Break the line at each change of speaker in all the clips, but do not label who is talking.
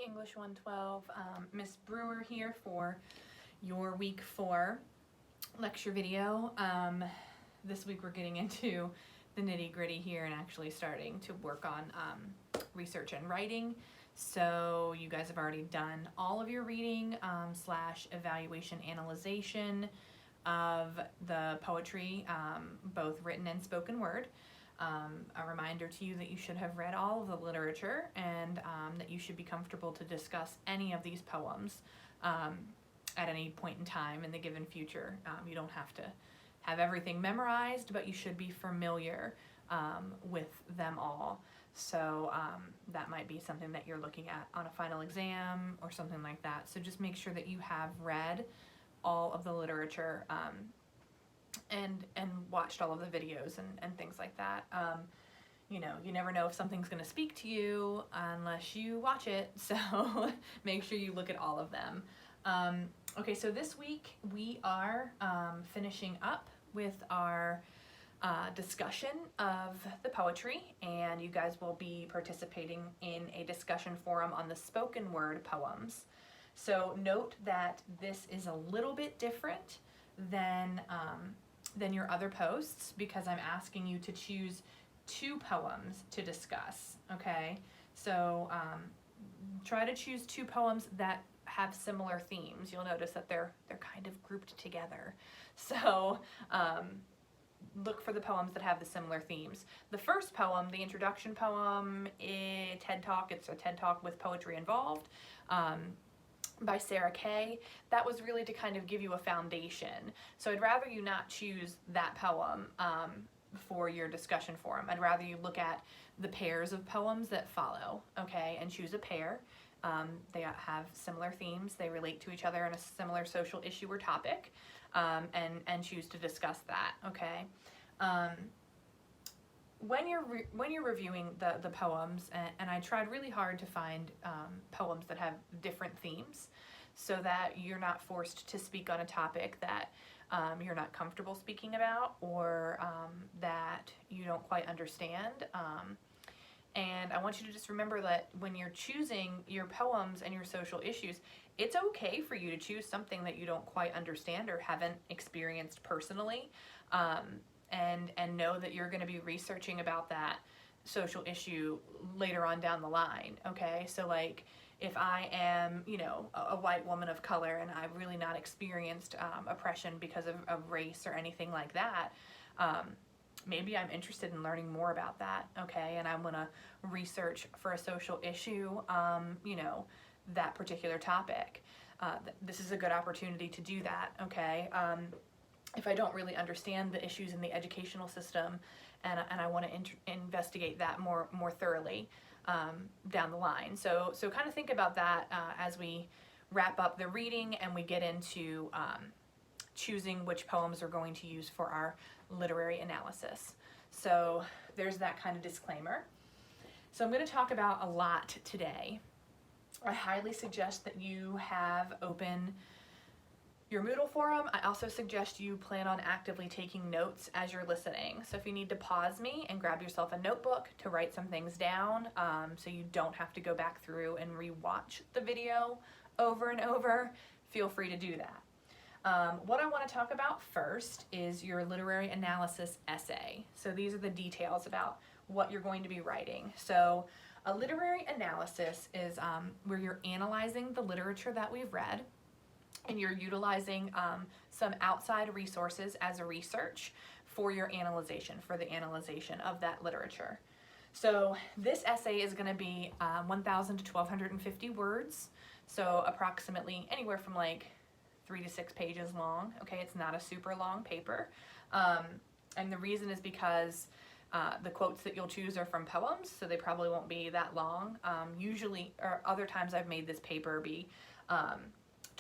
English 112. Miss Brewer here for your week 4 lecture video. This week we're getting into the nitty-gritty here and actually starting to work on research and writing. So you guys have already done all of your reading slash evaluation analyzation of the poetry, both written and spoken word. A reminder to you that you should have read all of the literature and that you should be comfortable to discuss any of these poems at any point in time in the given future. You don't have to have everything memorized, but you should be familiar with them all. So that might be something that you're looking at on a final exam or something like that. So just make sure that you have read all of the literature and watched all of the videos and things like that. You know, you never know if something's going to speak to you unless you watch it, so make sure you look at all of them. Okay, so this week we are finishing up with our discussion of the poetry, and you guys will be participating in a discussion forum on the spoken word poems. So note that this is a little bit different than your other posts, because I'm asking you to choose 2 poems to discuss, okay? So try to choose 2 poems that have similar themes. You'll notice that they're kind of grouped together. So look for the poems that have the similar themes. The first poem, the introduction poem, TED Talk, it's a TED Talk with poetry involved, by Sarah Kay. That was really to kind of give you a foundation. So I'd rather you not choose that poem for your discussion forum. I'd rather you look at the pairs of poems that follow, okay, and choose a pair. They have similar themes, they relate to each other in a similar social issue or topic, and choose to discuss that, okay? When you're reviewing the poems, and I tried really hard to find poems that have different themes, so that you're not forced to speak on a topic that you're not comfortable speaking about, or that you don't quite understand. And I want you to just remember that when you're choosing your poems and your social issues, it's okay for you to choose something that you don't quite understand or haven't experienced personally. And know that you're going to be researching about that social issue later on down the line, okay? So like, if I am, you know, a white woman of color and I've really not experienced oppression because of race or anything like that, maybe I'm interested in learning more about that, okay? And I'm going to research for a social issue, you know, that particular topic. This is a good opportunity to do that, okay? If I don't really understand the issues in the educational system, and I want to investigate that more thoroughly down the line. So kind of think about that as we wrap up the reading and we get into choosing which poems we're going to use for our literary analysis. So there's that kind of disclaimer. So I'm going to talk about a lot today. I highly suggest that you have open your Moodle forum. I also suggest you plan on actively taking notes as you're listening. So if you need to pause me and grab yourself a notebook to write some things down, so you don't have to go back through and rewatch the video over and over, feel free to do that. What I want to talk about first is your literary analysis essay. So these are the details about what you're going to be writing. So a literary analysis is where you're analyzing the literature that we've read, and you're utilizing some outside resources as a research for your analyzation, for the analyzation of that literature. So this essay is going to be 1,000 to 1,250 words, so approximately anywhere from like 3 to 6 pages long, okay? It's not a super long paper, and the reason is because the quotes that you'll choose are from poems, so they probably won't be that long. Usually, or other times I've made this paper be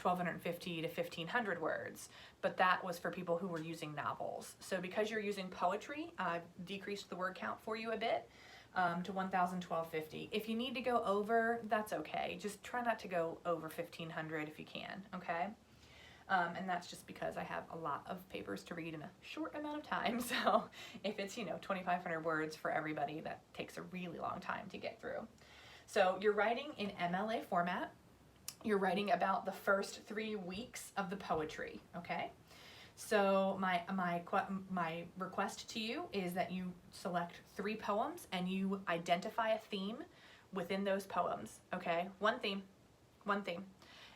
1,250 to 1,500 words, but that was for people who were using novels. So because you're using poetry, I've decreased the word count for you a bit to 1,000, 1,250. If you need to go over, that's okay. Just try not to go over 1,500 if you can, okay? And that's just because I have a lot of papers to read in a short amount of time. So if it's, 2,500 words for everybody, that takes a really long time to get through. So you're writing in MLA format. You're writing about the first 3 weeks of the poetry, okay? So my request to you is that you select 3 poems and you identify a theme within those poems, okay? One theme,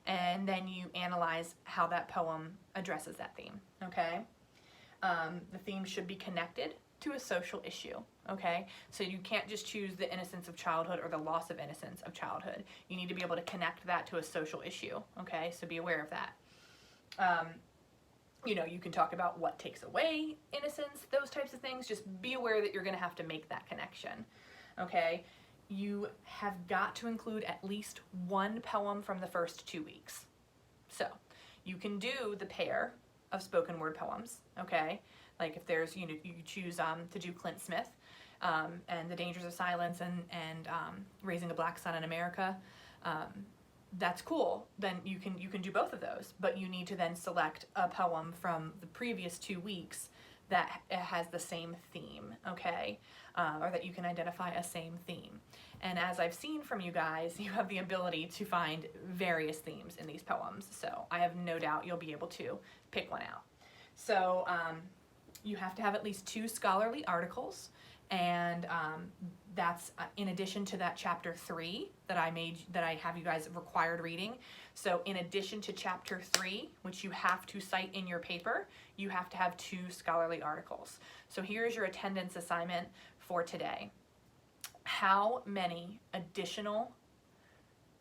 and then you analyze how that poem addresses that theme, okay? The theme should be connected to a social issue, okay? So you can't just choose the innocence of childhood or the loss of innocence of childhood. You need to be able to connect that to a social issue, okay? So be aware of that. You know, you can talk about what takes away innocence, those types of things. Just be aware that you're going to have to make that connection, okay? You have got to include at least 1 poem from the first 2 weeks. So you can do the pair of spoken word poems, okay? Like if there's, you know, you choose to do Clint Smith and The Dangers of Silence and Raising a Black Son in America. That's cool. Then you can do both of those, but you need to then select a poem from the previous 2 weeks that has the same theme, okay? Or that you can identify a same theme. And as I've seen from you guys, you have the ability to find various themes in these poems, so I have no doubt you'll be able to pick one out. So you have to have at least 2 scholarly articles, and that's in addition to that chapter 3 that I have you guys required reading. So in addition to chapter 3, which you have to cite in your paper, you have to have 2 scholarly articles. So here's your attendance assignment for today. How many additional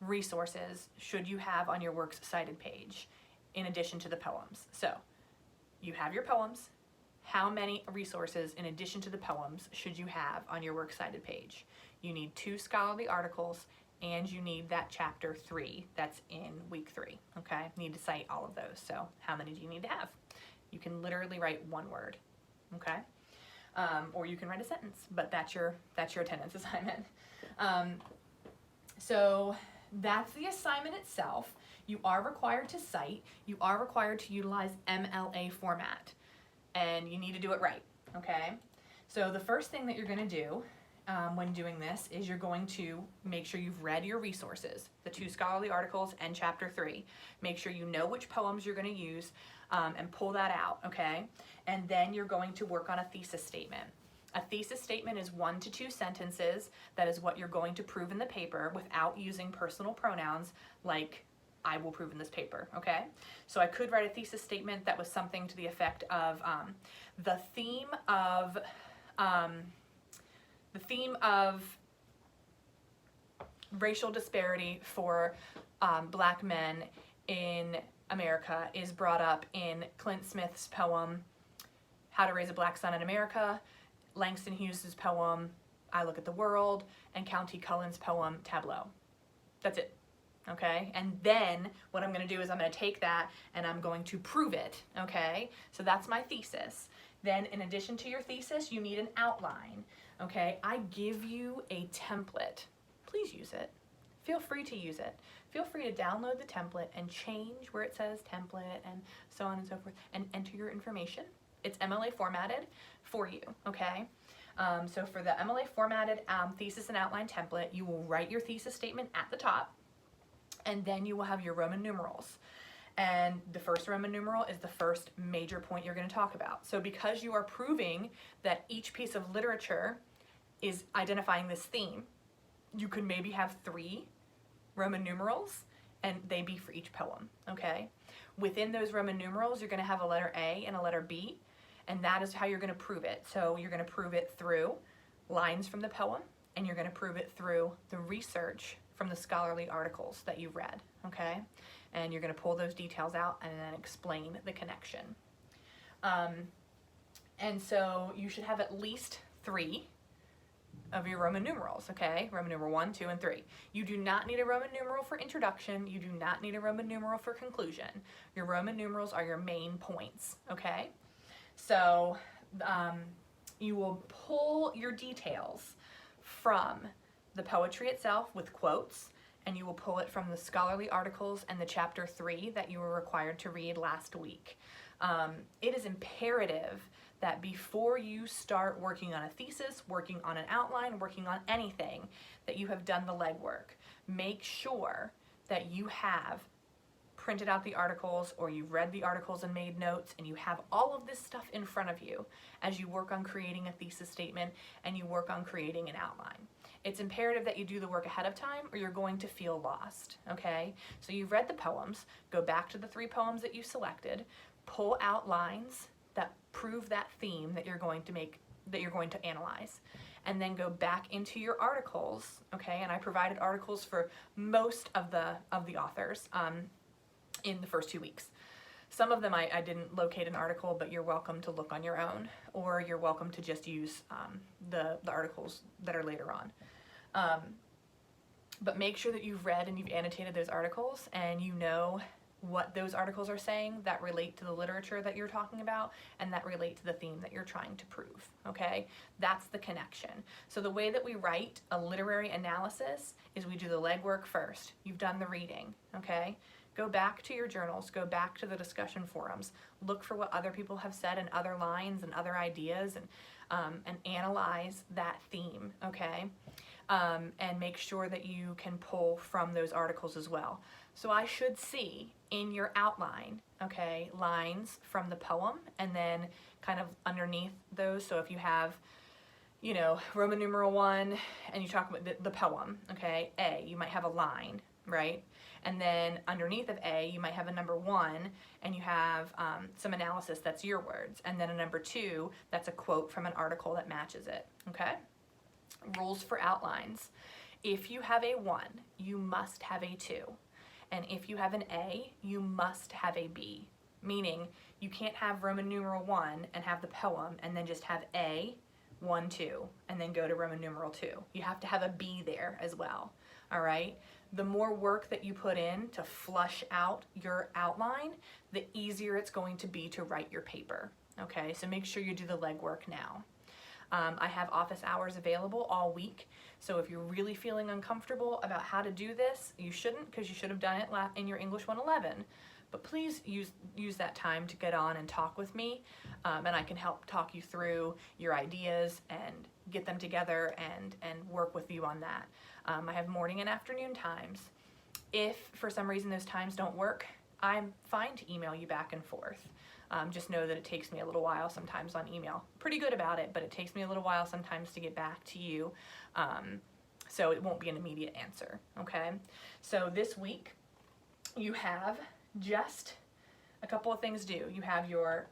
resources should you have on your works cited page in addition to the poems? So you have your poems. How many resources in addition to the poems should you have on your works cited page? You need 2 scholarly articles and you need that chapter 3 that's in week 3, okay? You need to cite all of those. So how many do you need to have? You can literally write 1 word, okay? Or you can write a sentence, but that's your attendance assignment. So that's the assignment itself. You are required to cite. You are required to utilize MLA format, and you need to do it right, okay? So the first thing that you're going to do when doing this is you're going to make sure you've read your resources, the 2 scholarly articles and chapter 3. Make sure you know which poems you're going to use and pull that out, okay? And then you're going to work on a thesis statement. A thesis statement is 1 to 2 sentences. That is what you're going to prove in the paper without using personal pronouns like I will prove in this paper, okay? So I could write a thesis statement that was something to the effect of the theme of racial disparity for Black men in America is brought up in Clint Smith's poem, How to Raise a Black Son in America, Langston Hughes' poem, I Look at the World, and Countee Cullen's poem, Tableau. That's it, okay? And then what I'm gonna do is I'm gonna take that and I'm going to prove it, okay? So that's my thesis. Then in addition to your thesis, you need an outline, okay? I give you a template. Please use it. Feel free to use it. Feel free to download the template and change where it says template and so on and so forth and enter your information. It's MLA formatted for you, okay? So for the MLA formatted thesis and outline template, you will write your thesis statement at the top, and then you will have your Roman numerals. And the first Roman numeral is the first major point you're going to talk about. So because you are proving that each piece of literature is identifying this theme, you could maybe have 3 Roman numerals, and they be for each poem, okay? Within those Roman numerals, you're going to have a letter A and a letter B, and that is how you're going to prove it. So you're going to prove it through lines from the poem, and you're going to prove it through the research from the scholarly articles that you've read, okay? And you're going to pull those details out and then explain the connection. And so you should have at least 3 of your Roman numerals, okay? Roman numeral 1, 2, and 3. You do not need a Roman numeral for introduction. You do not need a Roman numeral for conclusion. Your Roman numerals are your main points, okay? So you will pull your details from the poetry itself with quotes, and you will pull it from the scholarly articles and the chapter 3 that you were required to read last week. It is imperative that before you start working on a thesis, working on an outline, working on anything, that you have done the legwork. Make sure that you have printed out the articles, or you've read the articles and made notes, and you have all of this stuff in front of you as you work on creating a thesis statement and you work on creating an outline. It's imperative that you do the work ahead of time or you're going to feel lost, okay? So you've read the poems, go back to the 3 poems that you selected, pull out lines that prove that theme that you're going to analyze, and then go back into your articles, okay? And I provided articles for most of the authors in the first 2 weeks. Some of them I didn't locate an article, but you're welcome to look on your own, or you're welcome to just use the articles that are later on. But make sure that you've read and you've annotated those articles, and you know what those articles are saying that relate to the literature that you're talking about and that relate to the theme that you're trying to prove, okay? That's the connection. So the way that we write a literary analysis is we do the legwork first. You've done the reading, okay? Go back to your journals, go back to the discussion forums, look for what other people have said and other lines and other ideas, and analyze that theme, okay? And make sure that you can pull from those articles as well. So I should see in your outline, okay, lines from the poem, and then kind of underneath those. So if you have, you know, Roman numeral 1 and you talk about the poem, okay, A, you might have a line, right? And then underneath of A, you might have a number 1 and you have some analysis that's your words. And then a number 2, that's a quote from an article that matches it, okay? Rules for outlines. If you have a 1, you must have a 2. And if you have an A, you must have a B. Meaning, you can't have Roman numeral 1 and have the poem and then just have A, 1, 2, and then go to Roman numeral 2. You have to have a B there as well, all right? The more work that you put in to flush out your outline, the easier it's going to be to write your paper, okay? So make sure you do the legwork now. I have office hours available all week, so if you're really feeling uncomfortable about how to do this, you shouldn't, because you should have done it in your English 111. But please use that time to get on and talk with me, and I can help talk you through your ideas and get them together and work with you on that. I have morning and afternoon times. If for some reason those times don't work, I'm fine to email you back and forth. Just know that it takes me a little while sometimes on email. Pretty good about it, but it takes me a little while sometimes to get back to you. So it won't be an immediate answer, okay? So this week you have just a couple of things due. You have your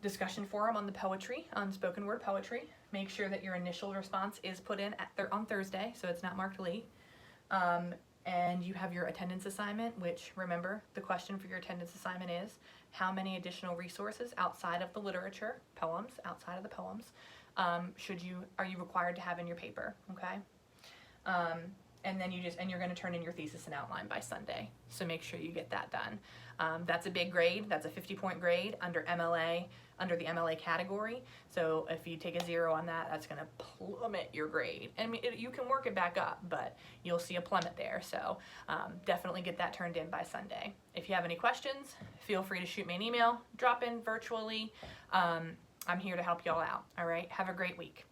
discussion forum on the poetry, on spoken word poetry. Make sure that your initial response is put in on Thursday, so it's not marked late. And you have your attendance assignment, which, remember, the question for your attendance assignment is, how many additional resources outside of the literature, poems, outside of the poems, are you required to have in your paper, okay? And then you're going to turn in your thesis and outline by Sunday, so make sure you get that done. That's a big grade. That's a 50-point grade under MLA, under the MLA category. So if you take a 0 on that, that's going to plummet your grade. I mean, you can work it back up, but you'll see a plummet there. So definitely get that turned in by Sunday. If you have any questions, feel free to shoot me an email, drop in virtually. I'm here to help y'all out. All right. Have a great week.